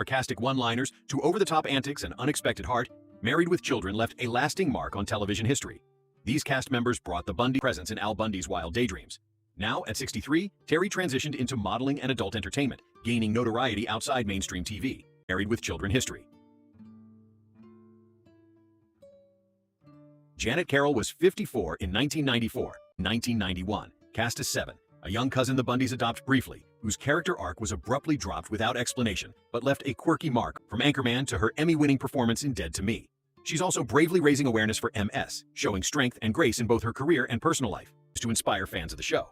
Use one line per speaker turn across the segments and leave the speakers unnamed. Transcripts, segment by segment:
sarcastic one-liners to over-the-top antics and unexpected heart, Married with Children left a lasting mark on television history. These cast members brought the Bundy presence in Al Bundy's wild daydreams. Now, at 63, Terry transitioned into modeling and adult entertainment, gaining notoriety outside mainstream TV. Married with Children history. Janet Carroll was 54 in 1994. 1991, cast as Seven, a young cousin the Bundys adopt briefly, whose character arc was abruptly dropped without explanation, but left a quirky mark, from Anchorman to her Emmy-winning performance in Dead to Me. She's also bravely raising awareness for MS, showing strength and grace in both her career and personal life, to inspire fans of the show.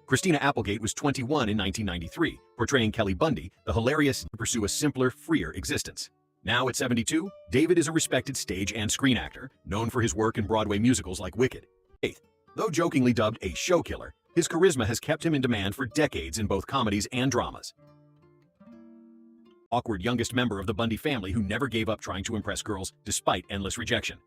Christina Applegate was 21 in 1993, portraying Kelly Bundy, the hilarious to pursue a simpler, freer existence. Now at 72, David is a respected stage and screen actor, known for his work in Broadway musicals like Wicked. Though jokingly dubbed a show killer, his charisma has kept him in demand for decades in both comedies and dramas. Awkward youngest member of the Bundy family who never gave up trying to impress girls despite endless rejection.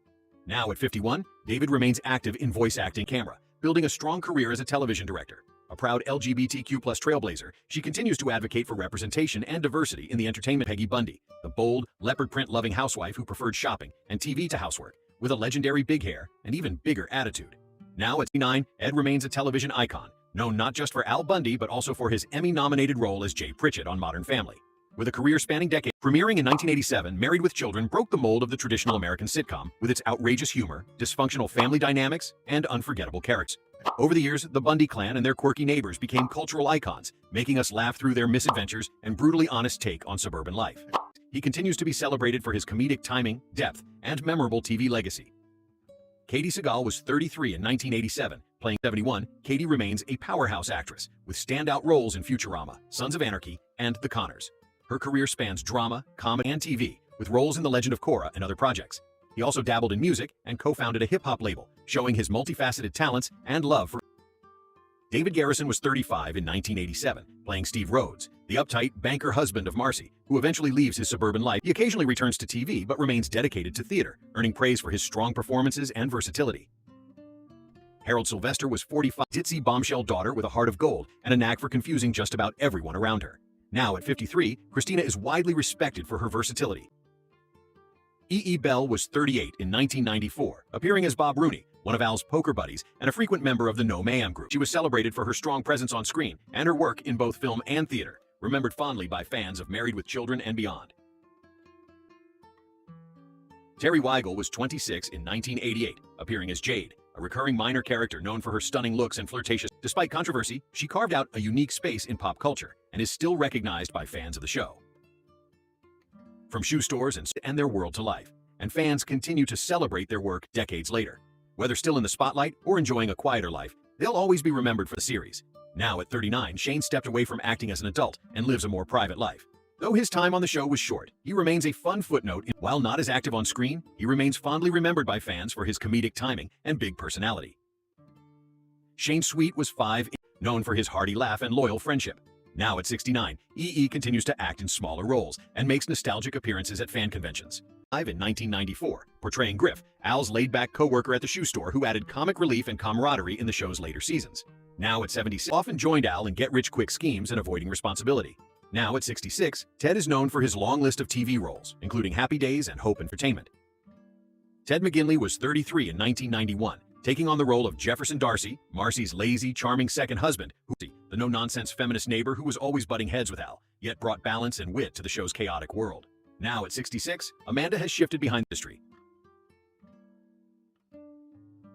Now at 51, David remains active in voice acting camera, building a strong career as a television director. A proud LGBTQ+ trailblazer, she continues to advocate for representation and diversity in the entertainment. Peggy Bundy, the bold, leopard print-loving housewife who preferred shopping and TV to housework, with a legendary big hair and even bigger attitude. Now at 69, Ed remains a television icon, known not just for Al Bundy but also for his Emmy-nominated role as Jay Pritchett on Modern Family. With a career spanning decades, premiering in 1987, Married with Children broke the mold of the traditional American sitcom with its outrageous humor, dysfunctional family dynamics, and unforgettable characters. Over the years, the Bundy clan and their quirky neighbors became cultural icons, making us laugh through their misadventures and brutally honest take on suburban life. He continues to be celebrated for his comedic timing, depth, and memorable TV legacy. Katie Sagal was 33 in 1987, playing 71. Katie remains a powerhouse actress, with standout roles in Futurama, Sons of Anarchy, and The Conners. Her career spans drama, comedy, and TV, with roles in The Legend of Korra and other projects. He also dabbled in music and co-founded a hip-hop label, showing his multifaceted talents and love for. David Garrison was 35 in 1987, playing Steve Rhodes, the uptight banker husband of Marcy, who eventually leaves his suburban life. He occasionally returns to TV but remains dedicated to theater, earning praise for his strong performances and versatility. Harold Sylvester was 45, ditzy bombshell daughter with a heart of gold and a knack for confusing just about everyone around her. Now at 53, Christina is widely respected for her versatility. E.E. Bell was 38 in 1994, appearing as Bob Rooney, one of Al's poker buddies and a frequent member of the No Mayhem group. She was celebrated for her strong presence on screen and her work in both film and theater, remembered fondly by fans of Married with Children and beyond. Terry Weigel was 26 in 1988, appearing as Jade, a recurring minor character known for her stunning looks and flirtatious. Despite controversy, she carved out a unique space in pop culture and is still recognized by fans of the show. From shoe stores and their world to life, and fans continue to celebrate their work decades later. Whether still in the spotlight or enjoying a quieter life, they'll always be remembered for the series. Now at 39, Shane stepped away from acting as an adult and lives a more private life. Though his time on the show was short, he remains a fun footnote. While not as active on screen, he remains fondly remembered by fans for his comedic timing and big personality. Shane Sweet was 5, known for his hearty laugh and loyal friendship. Now at 69, E.E. continues to act in smaller roles and makes nostalgic appearances at fan conventions. Live in 1994, portraying Griff, Al's laid-back co-worker at the shoe store who added comic relief and camaraderie in the show's later seasons. Now at 76, often joined Al in get-rich-quick schemes and avoiding responsibility. Now at 66, Ted is known for his long list of TV roles, including Happy Days and Hope Entertainment. Ted McGinley was 33 in 1991, taking on the role of Jefferson Darcy, Marcy's lazy, charming second husband, the no-nonsense feminist neighbor who was always butting heads with Al, yet brought balance and wit to the show's chaotic world. Now at 66, Amanda has shifted behind the industry.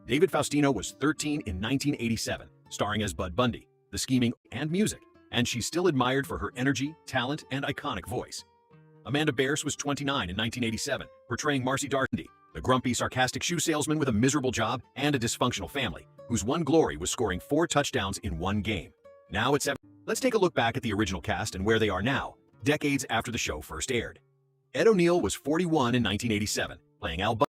David Faustino was 13 in 1987, starring as Bud Bundy, the scheming and music, and she's still admired for her energy, talent, and iconic voice. Amanda Bearse was 29 in 1987, portraying Marcy Darcy, the grumpy, sarcastic shoe salesman with a miserable job and a dysfunctional family, whose one glory was scoring 4 touchdowns in one game. Now at 7, let's take a look back at the original cast and where they are now, decades after the show first aired. Ed O'Neill was 41 in 1987, playing Al Bundy.